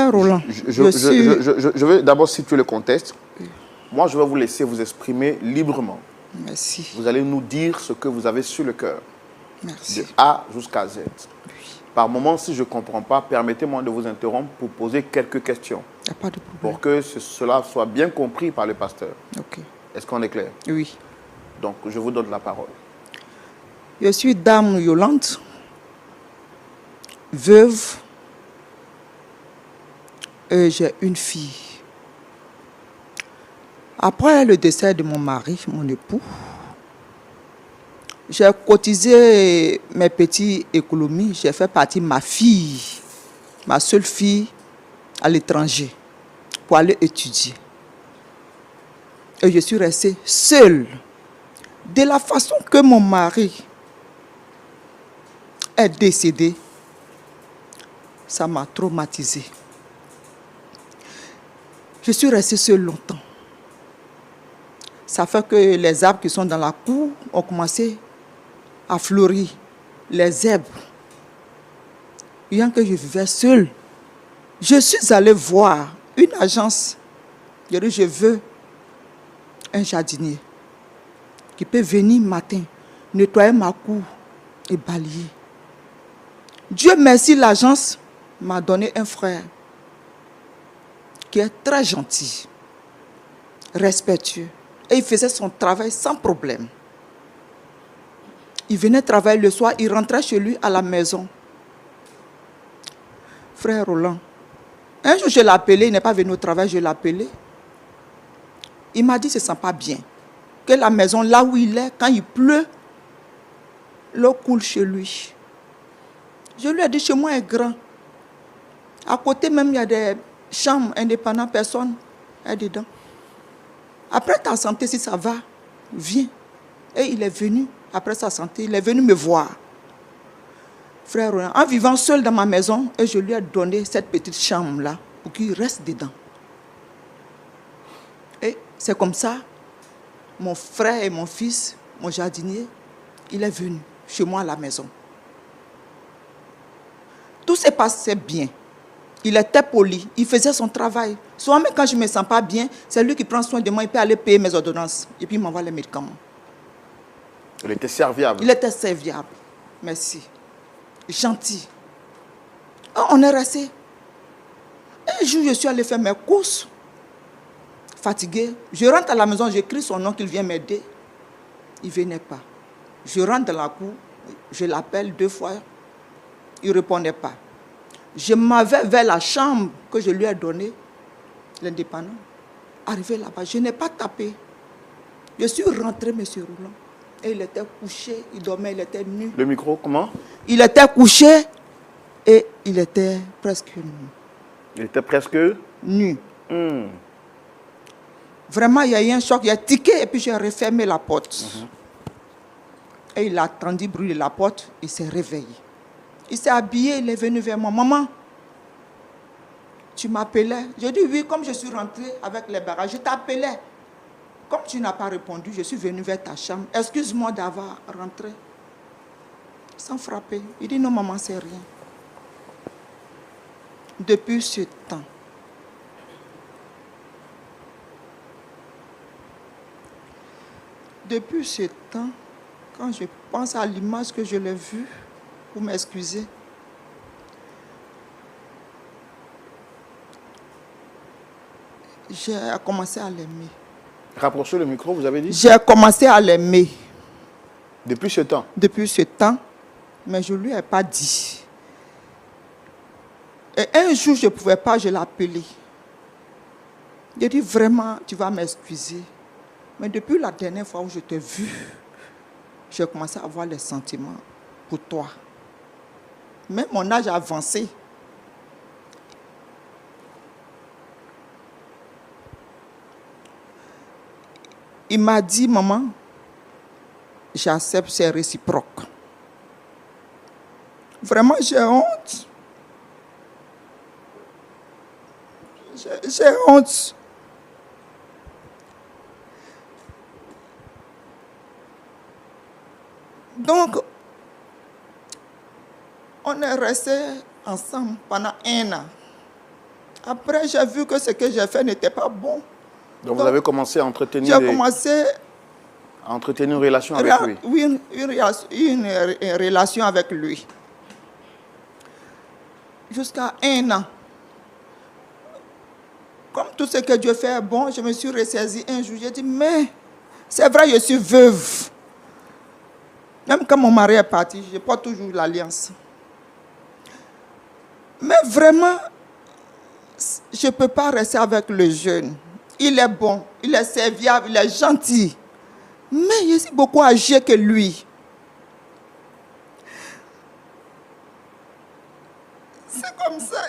Frère Roland, je vais d'abord situer le contexte. Moi, je vais vous laisser vous exprimer librement. Merci. Vous allez nous dire ce que vous avez sur le cœur. Merci. De A jusqu'à Z. Par moment, si je ne comprends pas, permettez-moi de vous interrompre pour poser quelques questions. Il n'y a pas de problème. Pour que cela soit bien compris par le pasteur. Ok. Est-ce qu'on est clair? Oui. Donc, je vous donne la parole. Je suis Dame Yolande, veuve, et j'ai une fille. Après le décès de mon mari, mon époux, j'ai cotisé mes petites économies. J'ai fait partie de ma fille, ma seule fille, à l'étranger, pour aller étudier. Et je suis restée seule. De la façon que mon mari est décédé, ça m'a traumatisée. Je suis restée seule longtemps. Ça fait que les arbres qui sont dans la cour ont commencé à fleurir. Les zèbres. Bien que je vivais seule, je suis allée voir une agence. J'ai dit, je veux un jardinier qui peut venir matin, nettoyer ma cour et balayer. Dieu merci, l'agence m'a donné un frère qui est très gentil, respectueux. Et il faisait son travail sans problème. Il venait travailler le soir, il rentrait chez lui à la maison. Frère Roland, un jour je l'ai appelé, il n'est pas venu au travail, je l'ai appelé. Il m'a dit, ce ne sent pas bien. Que la maison, là où il est, quand il pleut, l'eau coule chez lui. Je lui ai dit, chez moi est grand. À côté même, il y a des chambres indépendantes, personne est dedans. Après ta santé, si ça va, viens. Et il est venu, après sa santé, il est venu me voir. Frère Roland, en vivant seul dans ma maison, et je lui ai donné cette petite chambre-là pour qu'il reste dedans. Et c'est comme ça, mon frère et mon fils, mon jardinier, il est venu chez moi à la maison. Tout s'est passé bien. Il était poli, il faisait son travail. Souvent, même quand je ne me sens pas bien, c'est lui qui prend soin de moi, il peut aller payer mes ordonnances. Et puis il m'envoie les médicaments. Il était serviable. Il était serviable. Merci. Gentil. On est resté. Un jour, je suis allée faire mes courses. Fatiguée. Je rentre à la maison, j'écris son nom qu'il vient m'aider. Il ne venait pas. Je rentre dans la cour, je l'appelle 2 fois. Il ne répondait pas. Je m'en vais vers la chambre que je lui ai donnée, l'indépendant. Arrivé là-bas, je n'ai pas tapé. Je suis rentré, M. Roland. Et il était couché, il dormait, il était nu. Le micro, comment? Il était couché et il était presque nu. Il était presque nu. Vraiment, il y a eu un choc, il a tiqué et puis j'ai refermé la porte. Et il a entendu le bruit de la porte, il s'est réveillé. Il s'est habillé, il est venu vers moi. Maman, tu m'appelais? J'ai dit oui, comme je suis rentrée avec les bagages, je t'appelais. Comme tu n'as pas répondu, je suis venue vers ta chambre. Excuse-moi d'avoir rentré. Sans frapper. Il dit non, maman, c'est rien. Depuis ce temps, quand je pense à l'image que je l'ai vue, pour m'excuser, j'ai commencé à l'aimer. Rapprochez le micro, vous avez dit? J'ai commencé à l'aimer. Depuis ce temps? Depuis ce temps, mais je ne lui ai pas dit. Et un jour, je ne pouvais pas, je l'ai appelé. J'ai dit vraiment, tu vas m'excuser. Mais depuis la dernière fois où je t'ai vu, j'ai commencé à avoir les sentiments pour toi. Même mon âge a avancé. Il m'a dit, maman, j'accepte, c'est réciproque. Vraiment, j'ai honte. J'ai honte. Donc, on est restés ensemble pendant 1 an. Après, j'ai vu que ce que j'ai fait n'était pas bon. Donc vous avez commencé à entretenir, J'ai commencé à entretenir une relation avec lui. oui, une relation avec lui. Jusqu'à 1 an. Comme tout ce que Dieu fait est bon, je me suis ressaisie un jour. J'ai dit, mais c'est vrai, je suis veuve. Même quand mon mari est parti, je porte toujours l'alliance. Mais vraiment, je ne peux pas rester avec le jeune. Il est bon, il est serviable, il est gentil. Mais je suis beaucoup âgé que lui. C'est comme ça.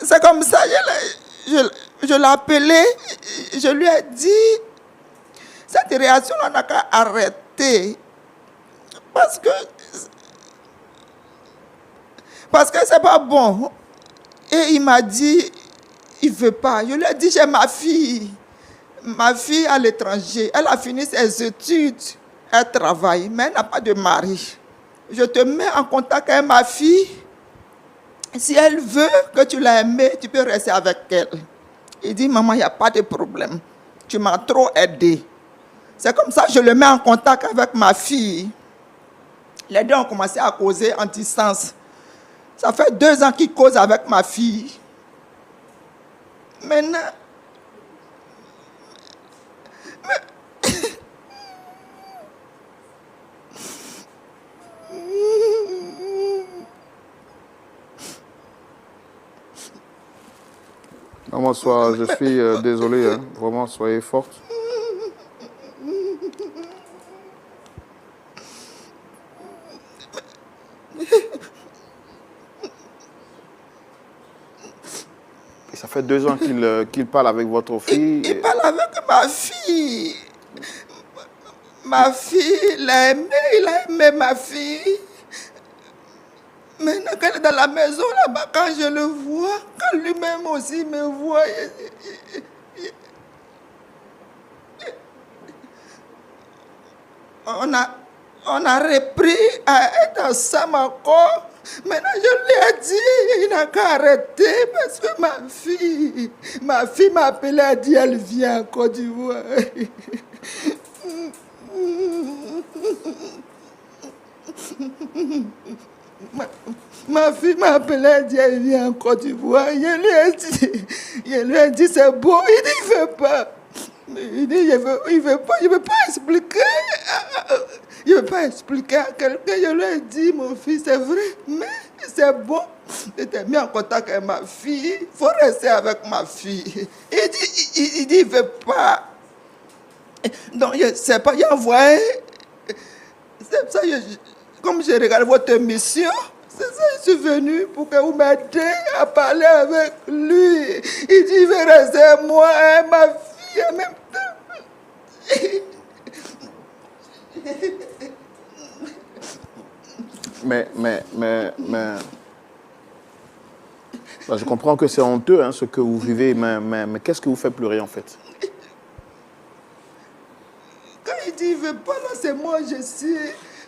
C'est comme ça. Je l'ai appelé. Je lui ai dit, cette réaction, on n'a qu'à arrêter. Parce que c'est pas bon. Et il m'a dit, il ne veut pas. Je lui ai dit, j'ai ma fille. Ma fille à l'étranger. Elle a fini ses études. Elle travaille, mais elle n'a pas de mari. Je te mets en contact avec ma fille. Si elle veut que tu l'as aimée, tu peux rester avec elle. Il dit, maman, il n'y a pas de problème. Tu m'as trop aidé. C'est comme ça que je le mets en contact avec ma fille. Les deux ont commencé à causer en distance. Ça fait 2 ans qu'il cause avec ma fille. Maintenant, Maman, je suis désolé, hein. Vraiment, soyez forte. Et ça fait 2 ans qu'il parle avec votre fille. Il parle avec ma fille. Ma fille, il a aimé ma fille. Maintenant qu'elle est dans la maison là-bas, quand je le vois, quand lui-même aussi me voit, on a repris à être ensemble encore. Maintenant, je lui ai dit, il n'a qu'à arrêter parce que ma fille m'a appelé, elle a dit, elle vient en Côte d'Ivoire. Ma fille m'a appelé, elle dit, elle vient en Côte d'Ivoire. Je lui ai dit, c'est bon. Il dit, il ne veut pas. Il dit, il veut pas. Je ne veux pas expliquer. Je ne veux pas expliquer à quelqu'un. Je lui ai dit, mon fils, c'est vrai, mais c'est bon. Je t'ai mis en contact avec ma fille. Il faut rester avec ma fille. Il dit, il ne veut pas. Donc, je ne sais pas, il a envoyé. C'est ça, comme je regarde votre émission, c'est ça, je suis venu pour que vous m'aidiez à parler avec lui. Il dit, il veut rester moi et ma fille en même temps. Mais je comprends que c'est honteux, hein, ce que vous vivez, mais qu'est-ce que vous faites pleurer en fait? Quand il dit, il ne veut pas, là, c'est moi, je suis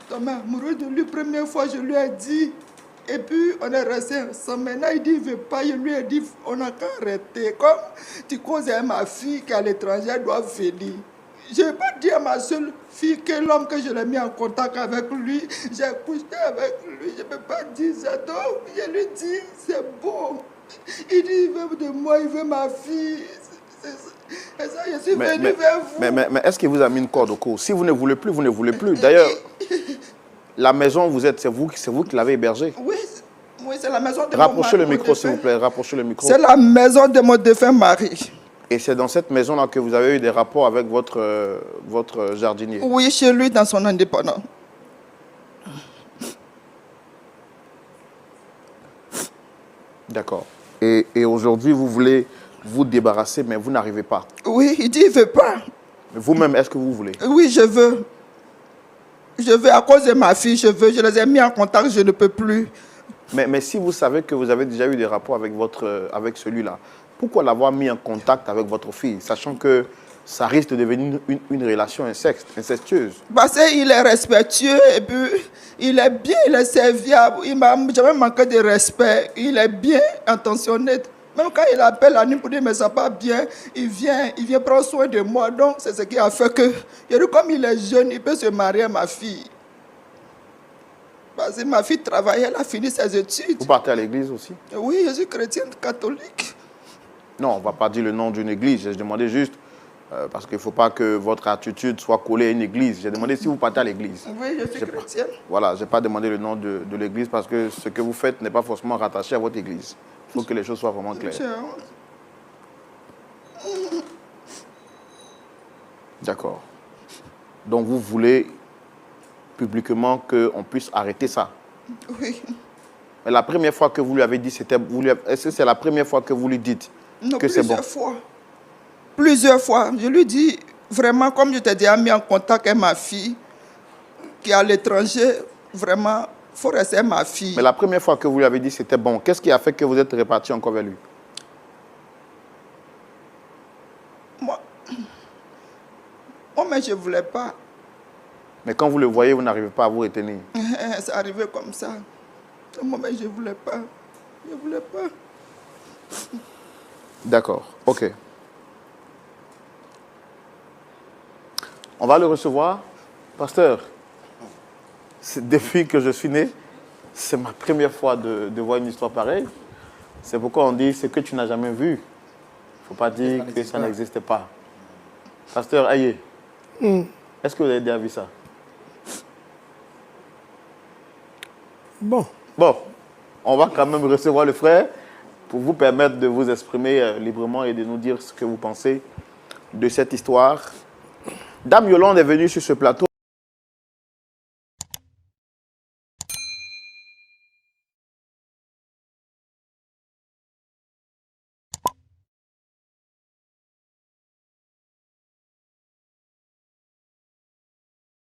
tombé amoureux de lui. Première fois, je lui ai dit. Et puis, on est resté ensemble. Maintenant, il dit, il ne veut pas. Je lui ai dit, on n'a qu'à arrêter. Comme tu causes à ma fille qui est à l'étranger, elle doit venir. Je ne vais pas dire à ma seule fille que l'homme que je l'ai mis en contact avec lui, j'ai couché avec lui. Je ne peux pas dire ça. Donc, je lui dis, c'est bon. Il dit, il veut de moi, il veut ma fille. C'est ça, je suis venu vers vous. Mais est-ce qu'il vous a mis une corde au cou? Si vous ne voulez plus, vous ne voulez plus. D'ailleurs, la maison où vous êtes, c'est vous qui l'avez hébergée. Oui, c'est la maison de Rapprochez le micro, s'il vous plaît. Rapprochez le micro. C'est la maison de mon défunt mari. Et c'est dans cette maison-là que vous avez eu des rapports avec votre jardinier? Oui, chez lui, dans son indépendant. D'accord. Et aujourd'hui, vous voulez vous débarrasser, mais vous n'arrivez pas. Oui, il dit il ne veut pas. Mais vous-même, est-ce que vous voulez? Oui, je veux. Je veux, à cause de ma fille, je veux. Je les ai mis en contact, je ne peux plus. Mais si vous savez que vous avez déjà eu des rapports avec celui-là, pourquoi l'avoir mis en contact avec votre fille, sachant que ça risque de devenir une relation incestueuse. Parce qu'il est respectueux et puis il est bien, il est serviable. Il m'a jamais manqué de respect. Il est bien intentionné. Même quand il appelle la nuit pour dire mais ça va pas bien, il vient prendre soin de moi. Donc c'est ce qui a fait que, comme il est jeune, il peut se marier à ma fille. Parce que ma fille travaille, elle a fini ses études. Vous partez à l'église aussi? Oui, je suis chrétienne catholique. Non, on ne va pas dire le nom d'une église. J'ai demandé juste, parce qu'il ne faut pas que votre attitude soit collée à une église. J'ai demandé si vous partez à l'église. Oui, je suis chrétienne. Voilà, je n'ai pas demandé le nom de l'église parce que ce que vous faites n'est pas forcément rattaché à votre église. Il faut que les choses soient vraiment claires. D'accord. Donc vous voulez publiquement qu'on puisse arrêter ça? Oui. Mais la première fois que vous lui avez dit, est-ce que c'est la première fois que vous lui dites que c'est bon? Plusieurs fois. Plusieurs fois. Je lui dis, vraiment, comme je t'ai déjà mis en contact avec ma fille, qui est à l'étranger, vraiment, il faut rester avec ma fille. Mais la première fois que vous lui avez dit c'était bon, qu'est-ce qui a fait que vous êtes reparti encore vers lui? Moi, mais je ne voulais pas. Mais quand vous le voyez, vous n'arrivez pas à vous retenir. C'est arrivé comme ça. Moi, mais je ne voulais pas. Je ne voulais pas. D'accord, ok. On va le recevoir. Pasteur, depuis que je suis né, c'est ma première fois de voir une histoire pareille. C'est pourquoi on dit ce que tu n'as jamais vu. Il ne faut pas dire que ça n'existe pas. Pasteur Aye, est-ce que vous avez déjà vu ça? Bon. Bon, on va quand même recevoir le frère pour vous permettre de vous exprimer librement et de nous dire ce que vous pensez de cette histoire. Dame Yolande est venue sur ce plateau.